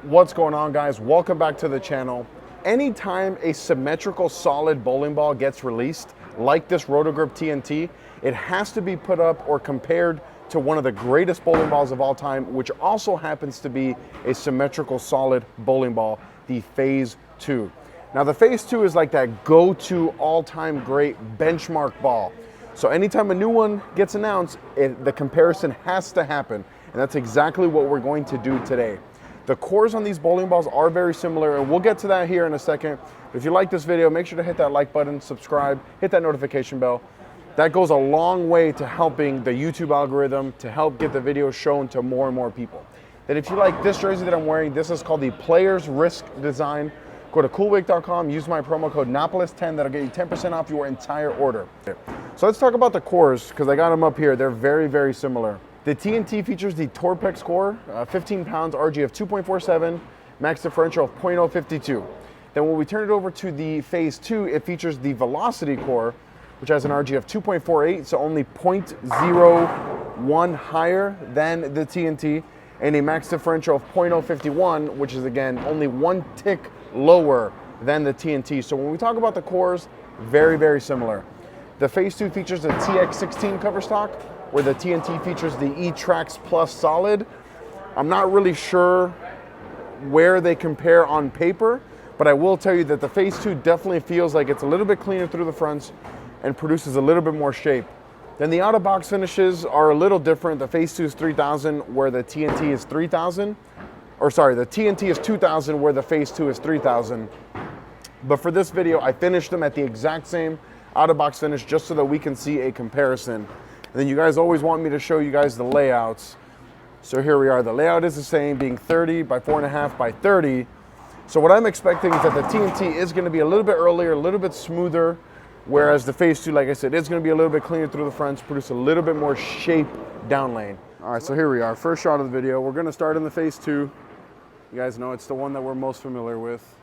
What's going on, guys? Welcome back to the channel. Anytime a symmetrical solid bowling ball gets released, like this Roto Grip TNT, it has to be put up or compared to one of the greatest bowling balls of all time, which also happens to be a symmetrical solid bowling ball, the Phaze 2. Now the Phaze 2 is like that go-to all-time great benchmark ball. So anytime a new one gets announced, the comparison has to happen. And that's exactly what we're going to do today. The cores on these bowling balls are very similar, and we'll get to that here in a second. If you like this video, make sure to hit that like button, subscribe, hit that notification bell. That goes a long way to helping the YouTube algorithm to help get the video shown to more and more people. Then if you like this jersey that I'm wearing, this is called the Player's Risk Design. Go to coolwig.com, use my promo code Napoles10, that'll get you 10% off your entire order. So let's talk about the cores, because I got them up here. They're very, very similar. The TNT features the Torpex core, 15 pounds, RG of 2.47, max differential of 0.052. Then when we turn it over to the Phaze 2, it features the Velocity core, which has an RG of 2.48, so only 0.01 higher than the TNT, and a max differential of 0.051, which is again only one tick lower than the TNT. So when we talk about the cores, very, very similar. The Phaze 2 features the TX16 cover stock, where the TNT features the E-Trax Plus Solid. I'm not really sure where they compare on paper, but I will tell you that the Phaze 2 definitely feels like it's a little bit cleaner through the fronts and produces a little bit more shape. Then the out-of-box finishes are a little different. The Phaze 2 is 3,000, where the TNT is 3,000. Or sorry, the TNT is 2,000, where the Phaze 2 is 3,000. But for this video, I finished them at the exact same out-of-box finish just so that we can see a comparison. And then you guys always want me to show you guys the layouts. So here we are. The layout is the same, being 30 by 4.5 by 30. So what I'm expecting is that the TNT is going to be a little bit earlier, a little bit smoother, whereas the Phaze 2, like I said, is going to be a little bit cleaner through the fronts, produce a little bit more shape down lane. All right, so here we are. First shot of the video. We're going to start in the Phaze 2. You guys know it's the one that we're most familiar with.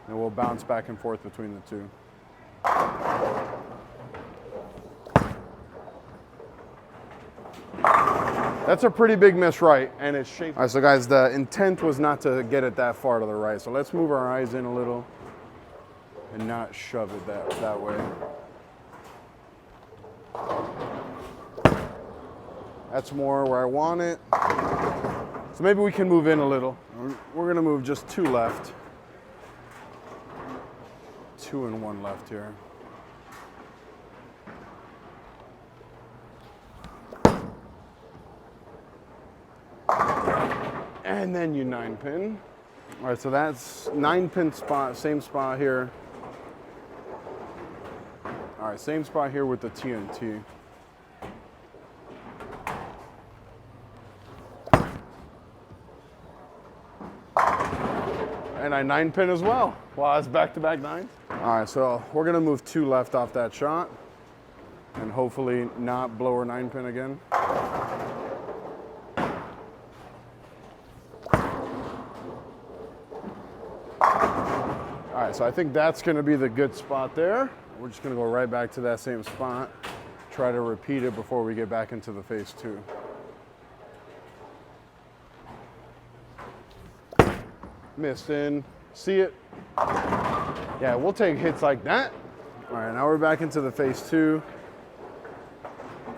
And we'll bounce back and forth between the two. That's a pretty big miss right, and it's shaped. All right, so guys, the intent was not to get it that far to the right. So let's move our eyes in a little and not shove it that way. That's more where I want it. So maybe we can move in a little. We're gonna move just 2 left. 2 and 1 left here. And then you 9-pin. All right, so that's 9-pin spot, same spot here. All right, same spot here with the TNT. And I 9-pin as well. Wow, that's back-to-back 9s. All right, so we're gonna move 2 left off that shot and hopefully not blow our 9-pin again. All right, so I think that's gonna be the good spot there. We're just gonna go right back to that same spot, try to repeat it before we get back into the Phaze 2. Missed in, see it? Yeah, we'll take hits like that. All right, now we're back into the Phaze 2.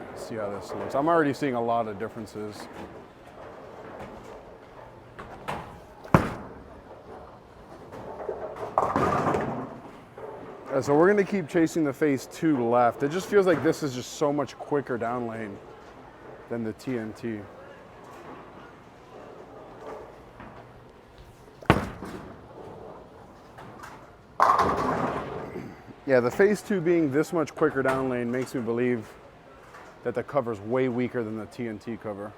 Let's see how this looks. I'm already seeing a lot of differences. So we're gonna keep chasing the Phaze 2 left. It just feels like this is just so much quicker down lane than the TNT. Yeah, the Phaze 2 being this much quicker down lane makes me believe that the cover's way weaker than the TNT cover.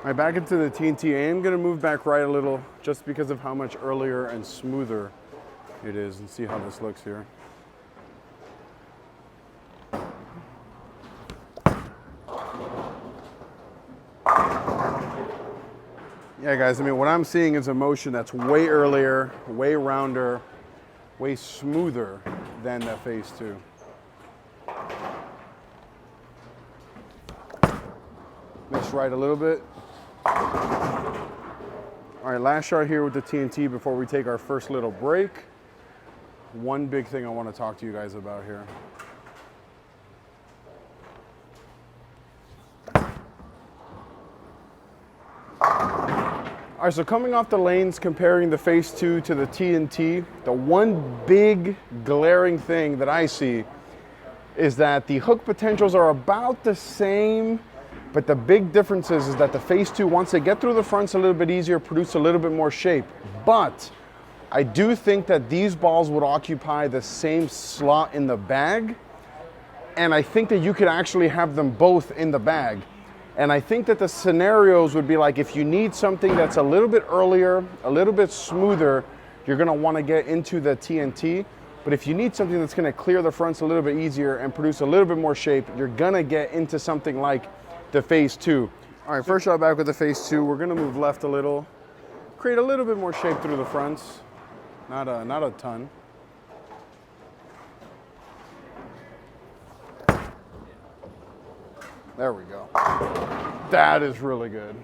All right, back into the TNT. I am gonna move back right a little just because of how much earlier and smoother it is, and see how this looks here. Yeah, guys, I mean, what I'm seeing is a motion that's way earlier, way rounder, way smoother than that Phaze 2. just right a little bit. All right, last shot here with the TNT before we take our first little break. One big thing I want to talk to you guys about here. All right, so coming off the lanes, comparing the Phaze 2 to the TNT, the one big glaring thing that I see is that the hook potentials are about the same, but the big difference is that the Phaze 2, once they get through the fronts a little bit easier, produce a little bit more shape. But I do think that these balls would occupy the same slot in the bag, and I think that you could actually have them both in the bag. And I think that the scenarios would be like, if you need something that's a little bit earlier, a little bit smoother, you're gonna wanna get into the TNT. But if you need something that's gonna clear the fronts a little bit easier and produce a little bit more shape, you're gonna get into something like the Phaze 2. All right, first shot back with the Phaze 2. We're gonna move left a little, create a little bit more shape through the fronts. Not a ton. There we go. That is really good.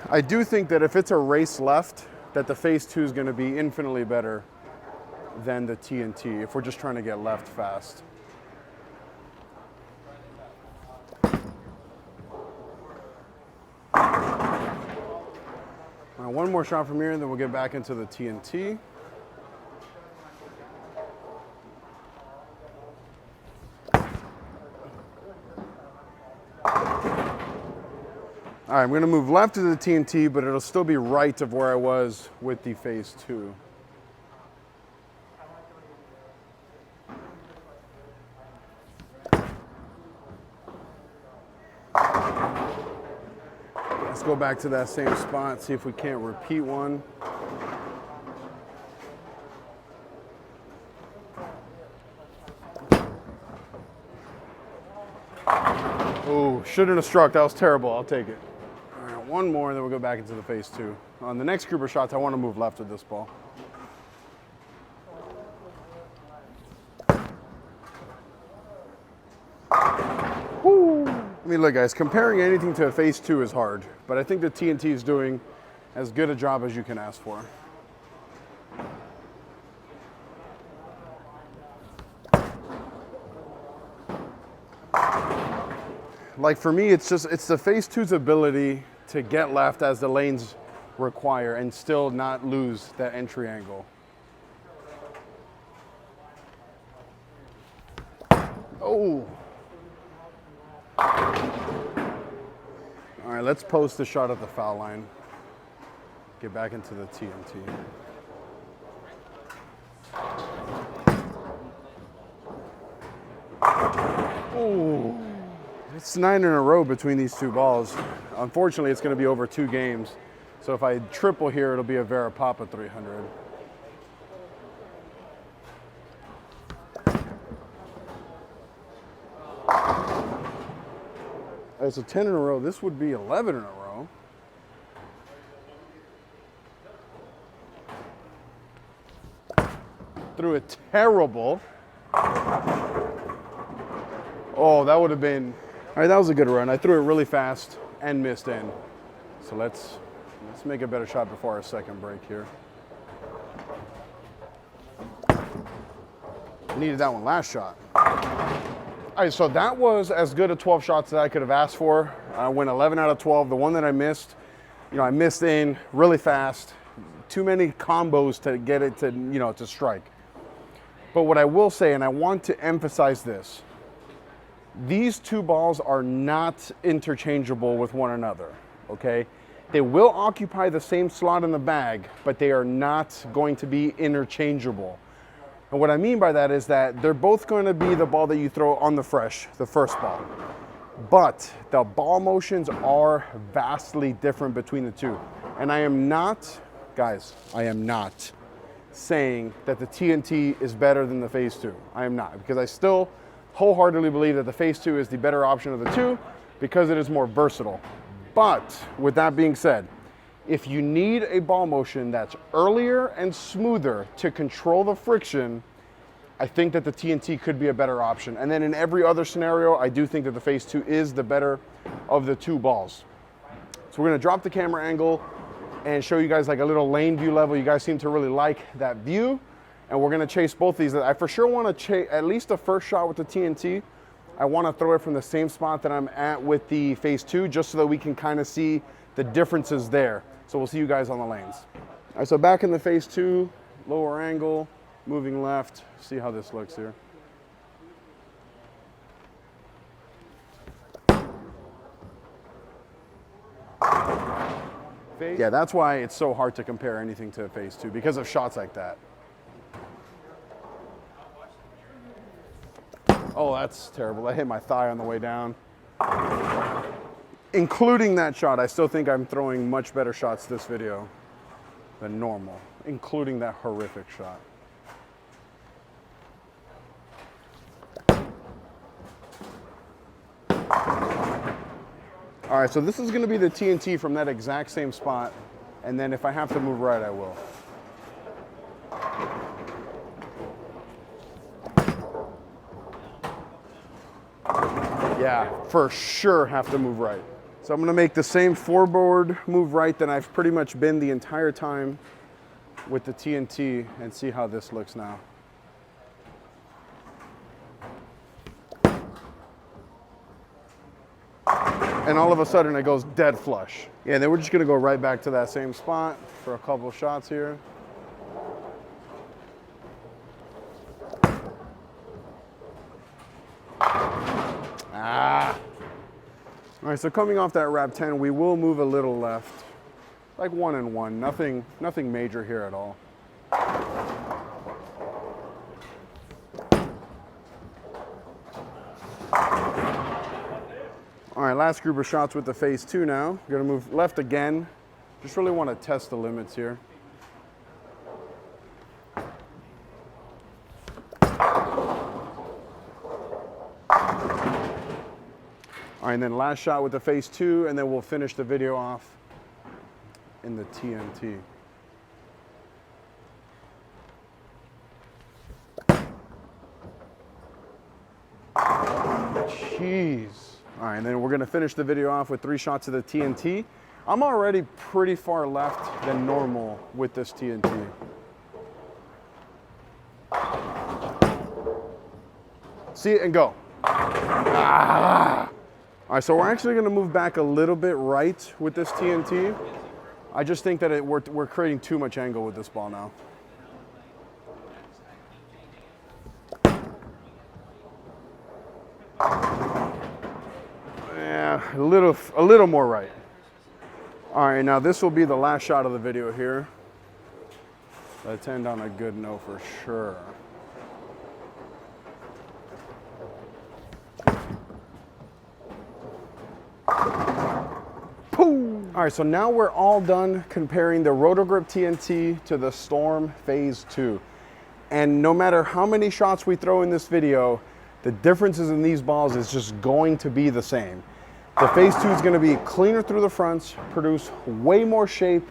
I do think that if it's a race left, that the Phaze 2 is going to be infinitely better than the TNT if we're just trying to get left fast. Now, one more shot from here, and then we'll get back into the TNT. All right, I'm gonna move left to the TNT, but it'll still be right of where I was with the Phaze 2. Let's go back to that same spot, see if we can't repeat one. Oh, shouldn't have struck, that was terrible, I'll take it. One more, and then we'll go back into the Phaze 2. On the next group of shots, I want to move left with this ball. Woo. I mean, look, guys, comparing anything to a Phaze 2 is hard, but I think the TNT is doing as good a job as you can ask for. Like for me, it's the Phaze 2's ability to get left as the lanes require and still not lose that entry angle. Oh. All right, let's post the shot at the foul line. Get back into the TNT. Oh. It's 9 in a row between these two balls. Unfortunately, it's going to be over 2 games. So if I triple here, it'll be a Vera Papa 300. All right, so 10 in a row. This would be 11 in a row. Threw it terrible. Oh, that would have been... All right, that was a good run. I threw it really fast and missed in. So let's make a better shot before our second break here. I needed that one last shot. All right, so that was as good a 12 shots that I could have asked for. I went 11 out of 12. The one that I missed, I missed in really fast. Too many combos to get it to, to strike. But what I will say, and I want to emphasize this, these two balls are not interchangeable with one another, okay? They will occupy the same slot in the bag, but they are not going to be interchangeable. And what I mean by that is that they're both going to be the ball that you throw on the fresh, the first ball. But the ball motions are vastly different between the two. And I am not, guys, I am not saying that the TNT is better than the Phaze 2. I am not, because I still wholeheartedly believe that the Phaze 2 is the better option of the two because it is more versatile. But with that being said, if you need a ball motion that's earlier and smoother to control the friction, I think that the TNT could be a better option. And then in every other scenario, I do think that the Phaze 2 is the better of the two balls. So we're gonna drop the camera angle and show you guys like a little lane view level. You guys seem to really like that view. And we're gonna chase both these. I for sure wanna chase at least the first shot with the TNT. I wanna throw it from the same spot that I'm at with the Phase 2, just so that we can kind of see the differences there. So we'll see you guys on the lanes. All right, so back in the Phase 2, lower angle, moving left. See how this looks here. Yeah, that's why it's so hard to compare anything to Phase 2, because of shots like that. Oh, that's terrible. I hit my thigh on the way down. Including that shot, I still think I'm throwing much better shots this video than normal, including that horrific shot. All right, so this is gonna be the TNT from that exact same spot, and then if I have to move right, I will. Yeah, for sure have to move right. So I'm gonna make the same forward move right that I've pretty much been the entire time with the TNT, and see how this looks now. And all of a sudden it goes dead flush. Yeah, then we're just gonna go right back to that same spot for a couple shots here. All right, so coming off that wrap 10, we will move a little left, like 1 and 1, nothing major here at all. All right, last group of shots with the Phase 2 now. We're gonna move left again. Just really wanna test the limits here. All right, and then last shot with the Phase 2, and then we'll finish the video off in the TNT. Jeez. All right, and then we're gonna finish the video off with 3 shots of the TNT. I'm already pretty far left than normal with this TNT. See it and go. Ah. All right, so we're actually gonna move back a little bit right with this TNT. I just think that we're creating too much angle with this ball now. Yeah, a little more right. All right, now this will be the last shot of the video here. Let's end on a good note for sure. All right, so now we're all done comparing the Roto Grip TNT to the Storm Phaze 2. And no matter how many shots we throw in this video, the differences in these balls is just going to be the same. The Phase 2 is gonna be cleaner through the fronts, produce way more shape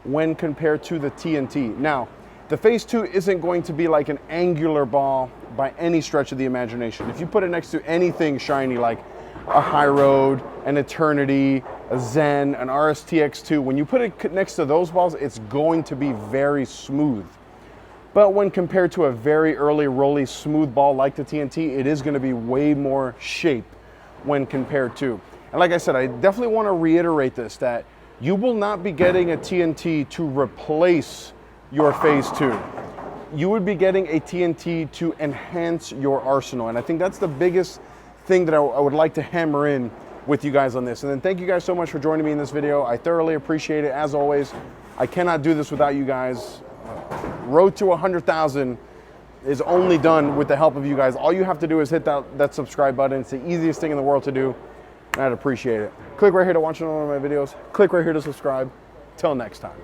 when compared to the TNT. Now, the Phase 2 isn't going to be like an angular ball by any stretch of the imagination. If you put it next to anything shiny like a High Road, an Eternity, a Zen, an RSTX2, when you put it next to those balls, it's going to be very smooth. But when compared to a very early rolly smooth ball like the TNT, it is gonna be way more shape when compared to. And like I said, I definitely wanna reiterate this, that you will not be getting a TNT to replace your Phase 2. You would be getting a TNT to enhance your arsenal. And I think that's the biggest thing that I would like to hammer in with you guys on this. And then thank you guys so much for joining me in this video. I thoroughly appreciate it. As always, I cannot do this without you guys. Road to 100,000 is only done with the help of you guys. All you have to do is hit that subscribe button. It's the easiest thing in the world to do, and I'd appreciate it. Click right here to watch another one of my videos. Click right here to subscribe. Till next time.